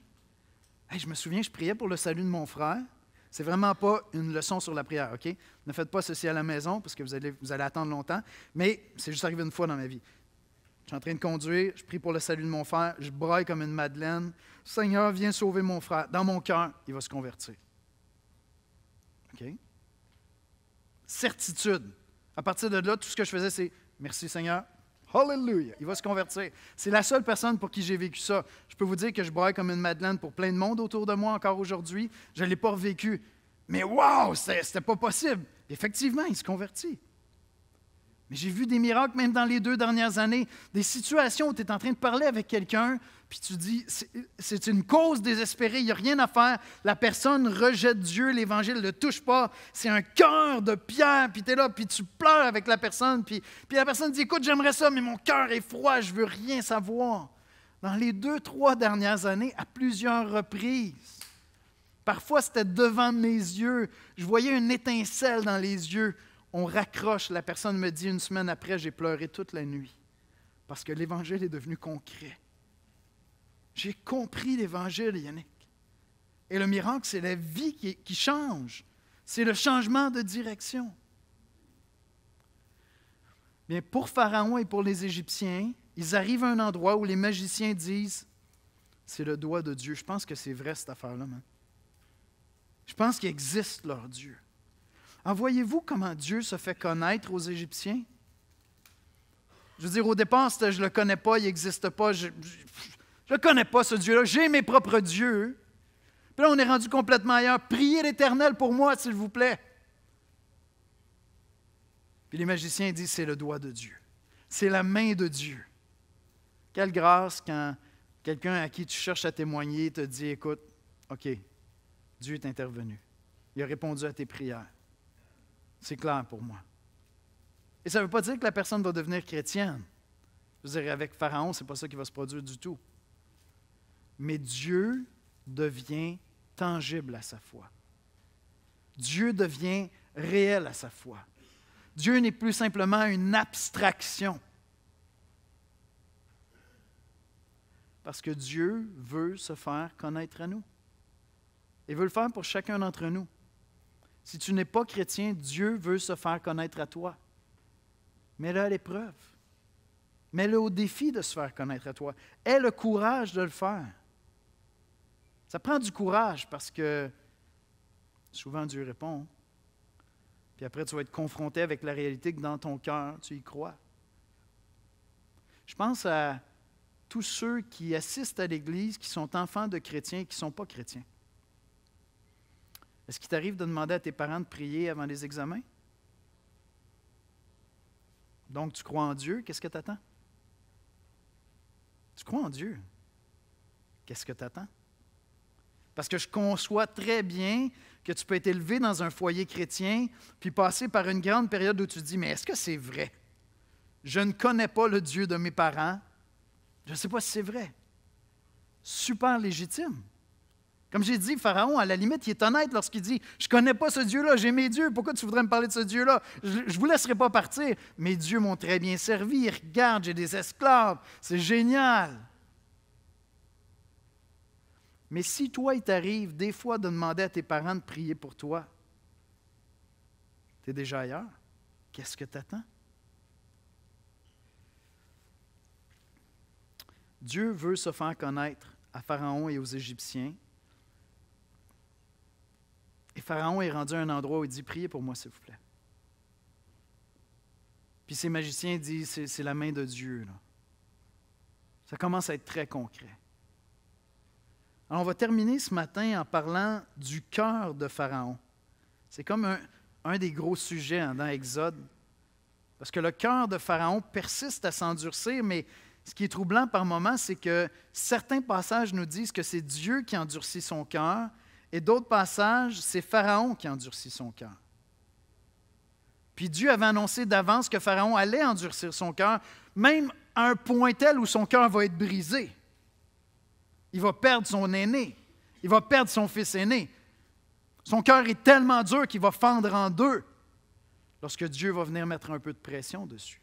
Hey, je me souviens, je priais pour le salut de mon frère. C'est vraiment pas une leçon sur la prière, OK? Ne faites pas ceci à la maison parce que vous allez attendre longtemps. Mais c'est juste arrivé une fois dans ma vie. Je suis en train de conduire, je prie pour le salut de mon frère, je braille comme une madeleine. Seigneur, viens sauver mon frère. Dans mon cœur, il va se convertir. OK? Certitude. À partir de là, tout ce que je faisais, c'est Merci Seigneur. Hallelujah. Il va se convertir. C'est la seule personne pour qui j'ai vécu ça. Je peux vous dire que je braille comme une madeleine pour plein de monde autour de moi encore aujourd'hui. Je ne l'ai pas revécu. Mais wow, c'était pas possible. Effectivement, il se convertit. Mais j'ai vu des miracles même dans les 2 dernières années. Des situations où tu es en train de parler avec quelqu'un, puis tu dis, c'est une cause désespérée, il n'y a rien à faire. La personne rejette Dieu, l'Évangile ne le touche pas. C'est un cœur de pierre, puis tu es là, puis tu pleures avec la personne. Puis la personne dit, écoute, j'aimerais ça, mais mon cœur est froid, je ne veux rien savoir. Dans les 2-3 dernières années, à plusieurs reprises, parfois c'était devant mes yeux, je voyais une étincelle dans les yeux. On raccroche, la personne me dit 1 semaine après, j'ai pleuré toute la nuit parce que l'Évangile est devenu concret. J'ai compris l'Évangile, Yannick. Et le miracle, c'est la vie qui change. C'est le changement de direction. Bien, pour Pharaon et pour les Égyptiens, ils arrivent à un endroit où les magiciens disent, c'est le doigt de Dieu. Je pense que c'est vrai cette affaire-là, man. Je pense qu'il existe leur Dieu. Alors, voyez-vous comment Dieu se fait connaître aux Égyptiens? Je veux dire, au départ, c'était « je ne le connais pas, il n'existe pas, je ne connais pas ce Dieu-là, j'ai mes propres dieux. » Puis là, on est rendu complètement ailleurs. « Priez l'Éternel pour moi, s'il vous plaît. » Puis les magiciens disent « c'est le doigt de Dieu. C'est la main de Dieu. » Quelle grâce quand quelqu'un à qui tu cherches à témoigner te dit « écoute, OK, Dieu est intervenu. Il a répondu à tes prières. C'est clair pour moi. » Et ça ne veut pas dire que la personne va devenir chrétienne. Je veux dire, avec Pharaon, ce n'est pas ça qui va se produire du tout. Mais Dieu devient tangible à sa foi. Dieu devient réel à sa foi. Dieu n'est plus simplement une abstraction. Parce que Dieu veut se faire connaître à nous. Il veut le faire pour chacun d'entre nous. Si tu n'es pas chrétien, Dieu veut se faire connaître à toi. Mets-le à l'épreuve. Mets-le au défi de se faire connaître à toi. Aie le courage de le faire. Ça prend du courage parce que souvent Dieu répond. Puis après, tu vas être confronté avec la réalité que dans ton cœur, tu y crois. Je pense à tous ceux qui assistent à l'Église, qui sont enfants de chrétiens et qui ne sont pas chrétiens. Est-ce qu'il t'arrive de demander à tes parents de prier avant les examens? Donc, tu crois en Dieu, qu'est-ce que tu attends? Tu crois en Dieu, qu'est-ce que tu attends? Parce que je conçois très bien que tu peux être élevé dans un foyer chrétien, puis passer par une grande période où tu te dis, mais est-ce que c'est vrai? Je ne connais pas le Dieu de mes parents. Je ne sais pas si c'est vrai. Super légitime. Comme j'ai dit, Pharaon, à la limite, il est honnête lorsqu'il dit « Je ne connais pas ce Dieu-là, j'ai mes dieux, pourquoi tu voudrais me parler de ce Dieu-là? Je ne vous laisserai pas partir. Mes dieux m'ont très bien servi, regarde, j'ai des esclaves, c'est génial. » Mais si toi, il t'arrive des fois de demander à tes parents de prier pour toi, tu es déjà ailleurs, qu'est-ce que tu attends? Dieu veut se faire connaître à Pharaon et aux Égyptiens. Et Pharaon est rendu à un endroit où il dit « Priez pour moi, s'il vous plaît. » Puis ces magiciens disent « C'est la main de Dieu. » là. Ça commence à être très concret. Alors, on va terminer ce matin en parlant du cœur de Pharaon. C'est comme un des gros sujets dans Exode. Parce que le cœur de Pharaon persiste à s'endurcir, mais ce qui est troublant par moments, c'est que certains passages nous disent que c'est Dieu qui endurcit son cœur, et d'autres passages, c'est Pharaon qui endurcit son cœur. Puis Dieu avait annoncé d'avance que Pharaon allait endurcir son cœur, même à un point tel où son cœur va être brisé. Il va perdre son aîné. Il va perdre son fils aîné. Son cœur est tellement dur qu'il va fendre en deux lorsque Dieu va venir mettre un peu de pression dessus.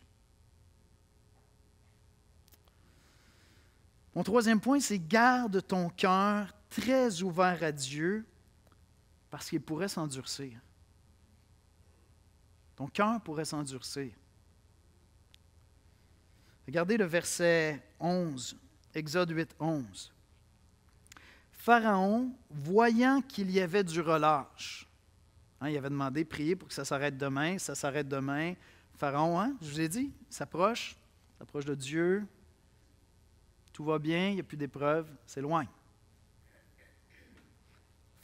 Mon troisième point, c'est garde ton cœur très ouvert à Dieu parce qu'il pourrait s'endurcir. Ton cœur pourrait s'endurcir. Regardez le verset 11, Exode 8, 11. Pharaon, voyant qu'il y avait du relâche, il avait demandé, prier pour que ça s'arrête demain, ça s'arrête demain. Pharaon, hein? Je vous ai dit, il s'approche de Dieu. Tout va bien, il n'y a plus d'épreuves, s'éloigne.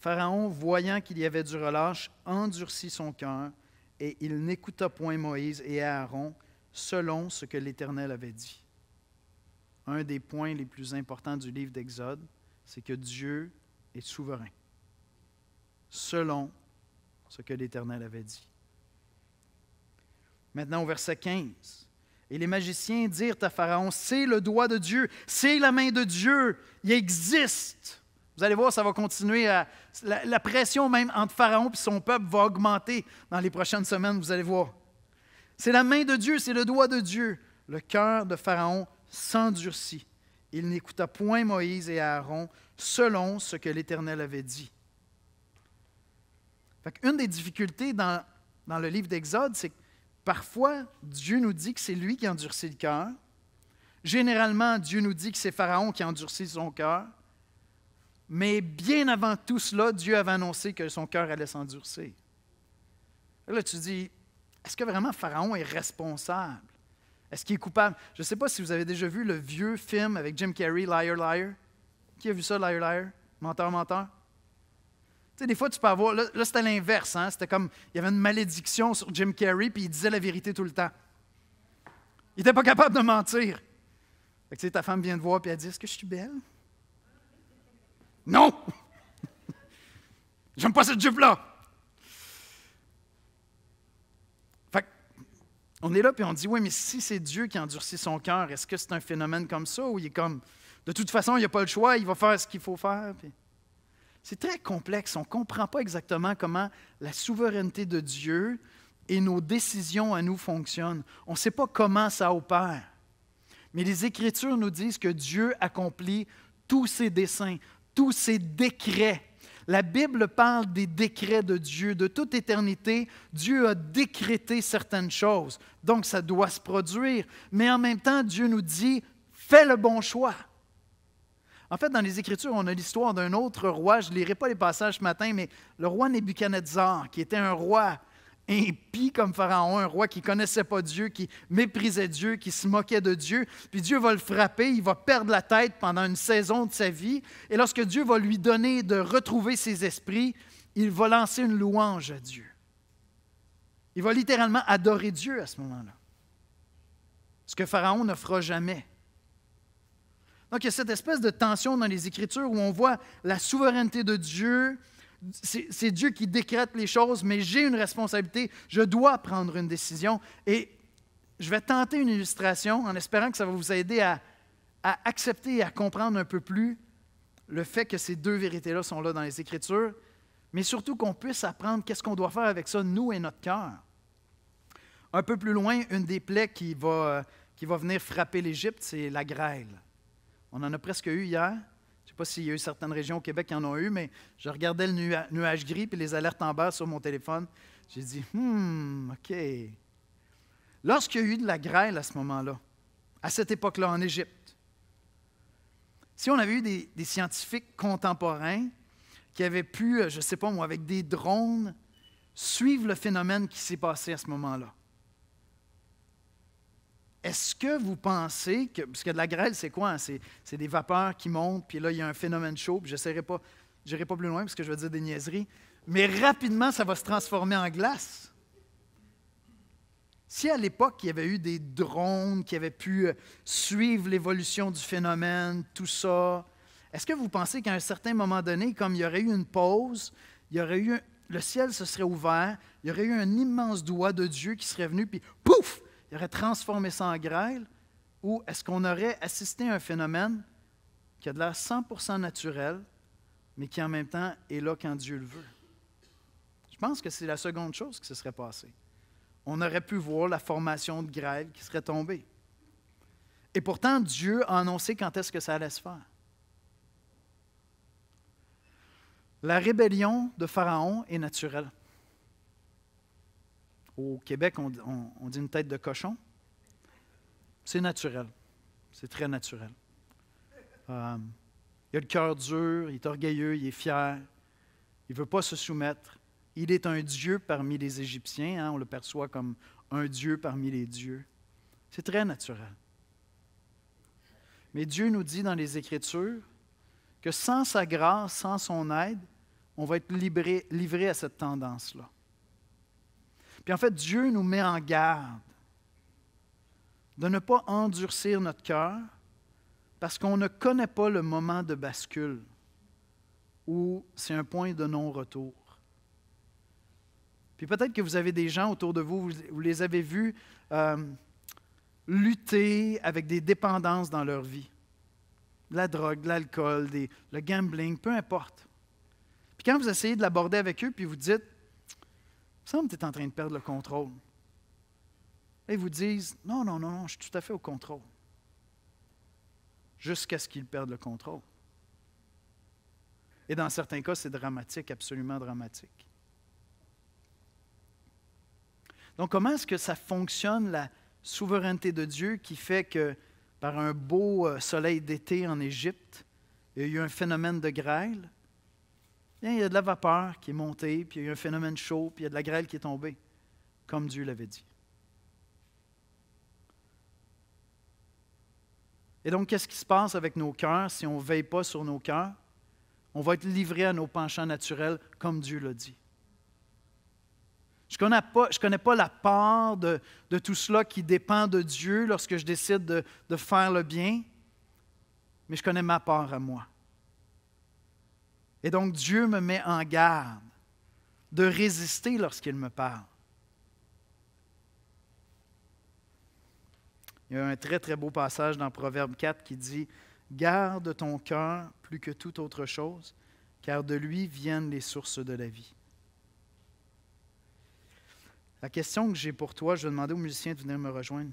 Pharaon, voyant qu'il y avait du relâche, endurcit son cœur, et il n'écouta point Moïse et Aaron, selon ce que l'Éternel avait dit. Un des points les plus importants du livre d'Exode, c'est que Dieu est souverain, selon ce que l'Éternel avait dit. Maintenant, au verset 15. Et les magiciens dirent à Pharaon, c'est le doigt de Dieu, c'est la main de Dieu, il existe. Vous allez voir, ça va continuer. La pression même entre Pharaon et son peuple va augmenter dans les prochaines semaines, vous allez voir. C'est la main de Dieu, c'est le doigt de Dieu. Le cœur de Pharaon s'endurcit. Il n'écouta point Moïse et Aaron selon ce que l'Éternel avait dit. Une des difficultés dans le livre d'Exode, c'est que parfois, Dieu nous dit que c'est lui qui endurcit le cœur. Généralement, Dieu nous dit que c'est Pharaon qui endurcit son cœur. Mais bien avant tout cela, Dieu avait annoncé que son cœur allait s'endurcir. Là, tu dis, est-ce que vraiment Pharaon est responsable? Est-ce qu'il est coupable? Je ne sais pas si vous avez déjà vu le vieux film avec Jim Carrey, Liar, Liar. Qui a vu ça, Liar, Liar? Menteur, menteur? Tu sais, des fois, tu peux avoir... Là c'était l'inverse. Hein? C'était comme, il y avait une malédiction sur Jim Carrey, puis il disait la vérité tout le temps. Il n'était pas capable de mentir. Fait que, tu sais, ta femme vient te voir, puis elle dit, est-ce que je suis belle? Non! J'aime pas cette jupe-là! Fait on est là, puis on dit, oui, mais si c'est Dieu qui endurcit son cœur, est-ce que c'est un phénomène comme ça, ou il est comme, de toute façon, il n'y a pas le choix, il va faire ce qu'il faut faire? Puis... C'est très complexe. On ne comprend pas exactement comment la souveraineté de Dieu et nos décisions à nous fonctionnent. On ne sait pas comment ça opère. Mais les Écritures nous disent que Dieu accomplit tous ses desseins, tous ses décrets. La Bible parle des décrets de Dieu. De toute éternité, Dieu a décrété certaines choses. Donc, ça doit se produire. Mais en même temps, Dieu nous dit, fais le bon choix. En fait, dans les Écritures, on a l'histoire d'un autre roi. Je ne lirai pas les passages ce matin, mais le roi Nebuchadnezzar, qui était un roi impie comme Pharaon, un roi qui ne connaissait pas Dieu, qui méprisait Dieu, qui se moquait de Dieu. Puis Dieu va le frapper, il va perdre la tête pendant une saison de sa vie. Et lorsque Dieu va lui donner de retrouver ses esprits, il va lancer une louange à Dieu. Il va littéralement adorer Dieu à ce moment-là. Ce que Pharaon ne fera jamais. Donc, il y a cette espèce de tension dans les Écritures où on voit la souveraineté de Dieu. C'est Dieu qui décrète les choses, mais j'ai une responsabilité. Je dois prendre une décision. Et je vais tenter une illustration en espérant que ça va vous aider à accepter et à comprendre un peu plus le fait que ces deux vérités-là sont là dans les Écritures, mais surtout qu'on puisse apprendre qu'est-ce qu'on doit faire avec ça, nous et notre cœur. Un peu plus loin, une des plaies qui va venir frapper l'Égypte, c'est la grêle. On en a presque eu hier. Je ne sais pas s'il y a eu certaines régions au Québec qui en ont eu, mais je regardais le nuage gris et les alertes en bas sur mon téléphone. J'ai dit, OK. Lorsqu'il y a eu de la grêle à ce moment-là, à cette époque-là en Égypte, si on avait eu des scientifiques contemporains qui avaient pu, je ne sais pas moi, avec des drones, suivre le phénomène qui s'est passé à ce moment-là, est-ce que vous pensez que, parce que de la grêle, c'est quoi? Hein? C'est des vapeurs qui montent, puis là, il y a un phénomène chaud, puis je n'irai pas plus loin parce que je vais dire des niaiseries, mais rapidement, ça va se transformer en glace. Si à l'époque, il y avait eu des drones qui avaient pu suivre l'évolution du phénomène, tout ça, est-ce que vous pensez qu'à un certain moment donné, comme il y aurait eu une pause, le ciel se serait ouvert, il y aurait eu un immense doigt de Dieu qui serait venu, puis pouf! Il aurait transformé ça en grêle, ou est-ce qu'on aurait assisté à un phénomène qui a de l'air 100% naturel, mais qui en même temps est là quand Dieu le veut? Je pense que c'est la seconde chose qui se serait passée. On aurait pu voir la formation de grêle qui serait tombée. Et pourtant, Dieu a annoncé quand est-ce que ça allait se faire. La rébellion de Pharaon est naturelle. Au Québec, on dit une tête de cochon. C'est naturel. C'est très naturel. Il a le cœur dur, il est orgueilleux, il est fier. Il ne veut pas se soumettre. Il est un dieu parmi les Égyptiens. Hein, on le perçoit comme un Dieu parmi les dieux. C'est très naturel. Mais Dieu nous dit dans les Écritures que sans sa grâce, sans son aide, on va être livré à cette tendance-là. Puis en fait, Dieu nous met en garde de ne pas endurcir notre cœur parce qu'on ne connaît pas le moment de bascule où c'est un point de non-retour. Puis peut-être que vous avez des gens autour de vous, vous les avez vus lutter avec des dépendances dans leur vie. La drogue, l'alcool, le gambling, peu importe. Puis quand vous essayez de l'aborder avec eux, puis vous dites, il me semble que tu es en train de perdre le contrôle. Et ils vous disent, non, je suis tout à fait au contrôle. Jusqu'à ce qu'ils perdent le contrôle. Et dans certains cas, c'est dramatique, absolument dramatique. Donc, comment est-ce que ça fonctionne, la souveraineté de Dieu qui fait que, par un beau soleil d'été en Égypte, il y a eu un phénomène de grêle? Bien, il y a de la vapeur qui est montée, puis il y a eu un phénomène chaud, puis il y a de la grêle qui est tombée, comme Dieu l'avait dit. Et donc, qu'est-ce qui se passe avec nos cœurs si on ne veille pas sur nos cœurs? On va être livré à nos penchants naturels, comme Dieu l'a dit. Je ne connais pas la part de tout cela qui dépend de Dieu lorsque je décide de faire le bien, mais je connais ma part à moi. Et donc, Dieu me met en garde de résister lorsqu'il me parle. Il y a un très, très beau passage dans Proverbe 4 qui dit « Garde ton cœur plus que toute autre chose, car de lui viennent les sources de la vie. » La question que j'ai pour toi, je vais demander aux musiciens de venir me rejoindre.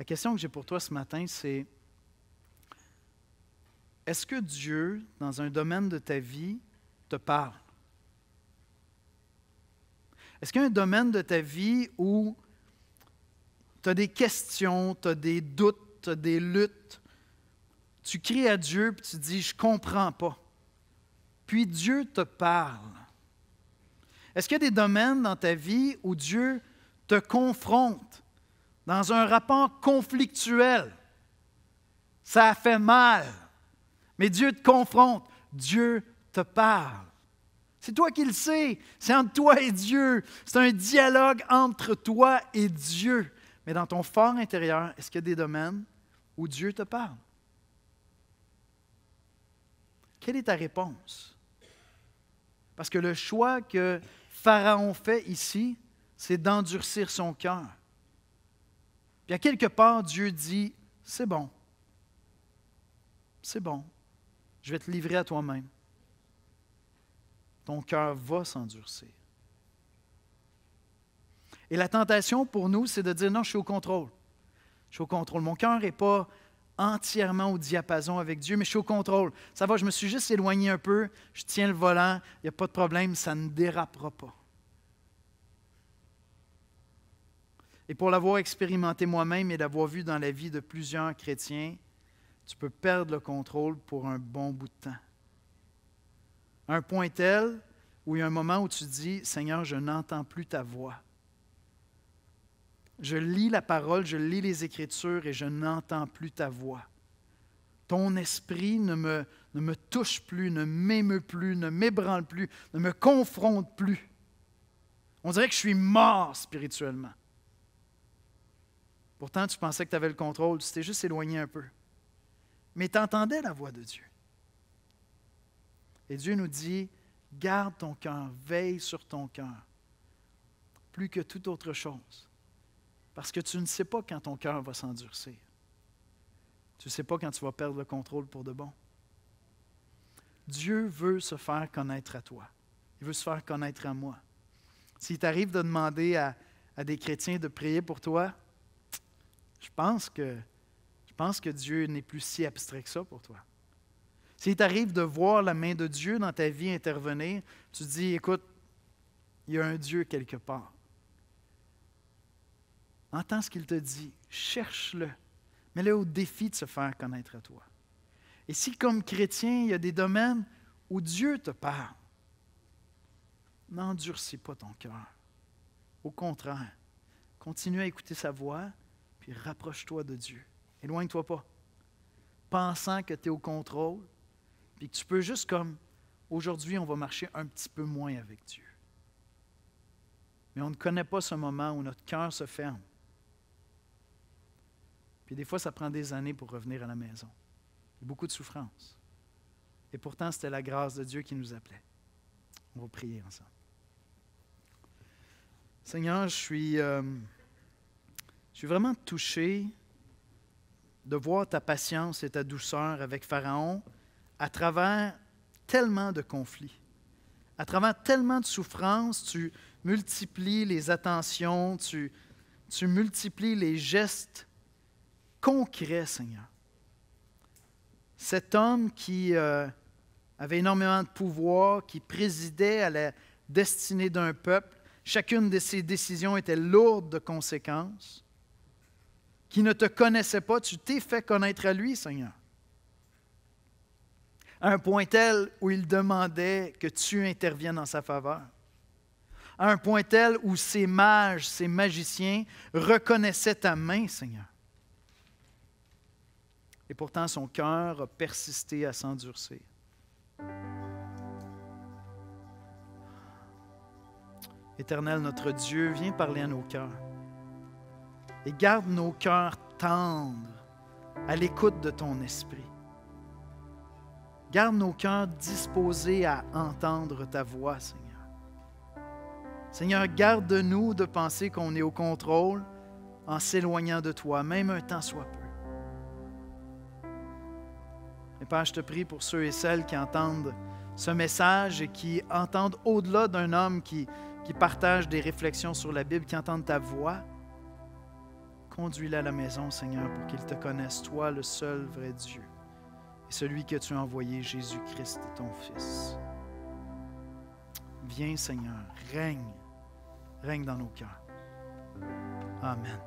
La question que j'ai pour toi ce matin, c'est est-ce que Dieu, dans un domaine de ta vie, te parle? Est-ce qu'il y a un domaine de ta vie où tu as des questions, tu as des doutes, tu as des luttes? Tu cries à Dieu et tu dis « je ne comprends pas ». Puis Dieu te parle. Est-ce qu'il y a des domaines dans ta vie où Dieu te confronte dans un rapport conflictuel? Ça fait mal, mais Dieu te confronte, Dieu te parle. C'est toi qui le sais, c'est entre toi et Dieu. C'est un dialogue entre toi et Dieu. Mais dans ton fort intérieur, est-ce qu'il y a des domaines où Dieu te parle? Quelle est ta réponse? Parce que le choix que Pharaon fait ici, c'est d'endurcir son cœur. Puis à quelque part, Dieu dit, c'est bon, je vais te livrer à toi-même. Ton cœur va s'endurcir. Et la tentation pour nous, c'est de dire, non, je suis au contrôle. Je suis au contrôle. Mon cœur n'est pas entièrement au diapason avec Dieu, mais je suis au contrôle. Ça va, je me suis juste éloigné un peu, je tiens le volant, il n'y a pas de problème, ça ne dérapera pas. Et pour l'avoir expérimenté moi-même et l'avoir vu dans la vie de plusieurs chrétiens, tu peux perdre le contrôle pour un bon bout de temps. Un point tel où il y a un moment où tu dis, Seigneur, je n'entends plus ta voix. Je lis la parole, je lis les Écritures et je n'entends plus ta voix. Ton esprit ne me touche plus, ne m'émeut plus, ne m'ébranle plus, ne me confronte plus. On dirait que je suis mort spirituellement. Pourtant, tu pensais que tu avais le contrôle, tu t'es juste éloigné un peu. Mais tu entendais la voix de Dieu. Et Dieu nous dit, garde ton cœur, veille sur ton cœur, plus que toute autre chose. Parce que tu ne sais pas quand ton cœur va s'endurcir. Tu ne sais pas quand tu vas perdre le contrôle pour de bon. Dieu veut se faire connaître à toi. Il veut se faire connaître à moi. S'il t'arrive de demander à des chrétiens de prier pour toi, je pense que Dieu n'est plus si abstrait que ça pour toi. S'il t'arrive de voir la main de Dieu dans ta vie intervenir, tu te dis, écoute, il y a un Dieu quelque part. Entends ce qu'il te dit, cherche-le, mets-le au défi de se faire connaître à toi. Et si, comme chrétien, il y a des domaines où Dieu te parle, n'endurcis pas ton cœur. Au contraire, Continue à écouter sa voix, puis rapproche-toi de Dieu. Éloigne-toi pas, pensant que tu es au contrôle, puis que tu peux juste comme, aujourd'hui, on va marcher un petit peu moins avec Dieu. Mais on ne connaît pas ce moment où notre cœur se ferme. Puis des fois, ça prend des années pour revenir à la maison. Il y a beaucoup de souffrance. Et pourtant, c'était la grâce de Dieu qui nous appelait. On va prier ensemble. Seigneur, je suis vraiment touché de voir ta patience et ta douceur avec Pharaon à travers tellement de conflits. À travers tellement de souffrances, tu multiplies les attentions, tu multiplies les gestes concrets, Seigneur. Cet homme qui avait énormément de pouvoir, qui présidait à la destinée d'un peuple, chacune de ses décisions était lourde de conséquences, qui ne te connaissait pas, tu t'es fait connaître à lui, Seigneur. À un point tel où il demandait que tu interviennes en sa faveur. À un point tel où ces mages, ces magiciens reconnaissaient ta main, Seigneur. Et pourtant, son cœur a persisté à s'endurcir. Éternel, notre Dieu, viens parler à nos cœurs. Et garde nos cœurs tendres à l'écoute de ton esprit. Garde nos cœurs disposés à entendre ta voix, Seigneur. Seigneur, garde-nous de penser qu'on est au contrôle en s'éloignant de toi, même un temps soit peu. Et Père, je te prie pour ceux et celles qui entendent ce message et qui entendent au-delà d'un homme qui partage des réflexions sur la Bible, qui entendent ta voix. Conduis-les à la maison, Seigneur, pour qu'ils te connaissent, toi, le seul vrai Dieu, et celui que tu as envoyé, Jésus-Christ, ton Fils. Viens, Seigneur, règne dans nos cœurs. Amen.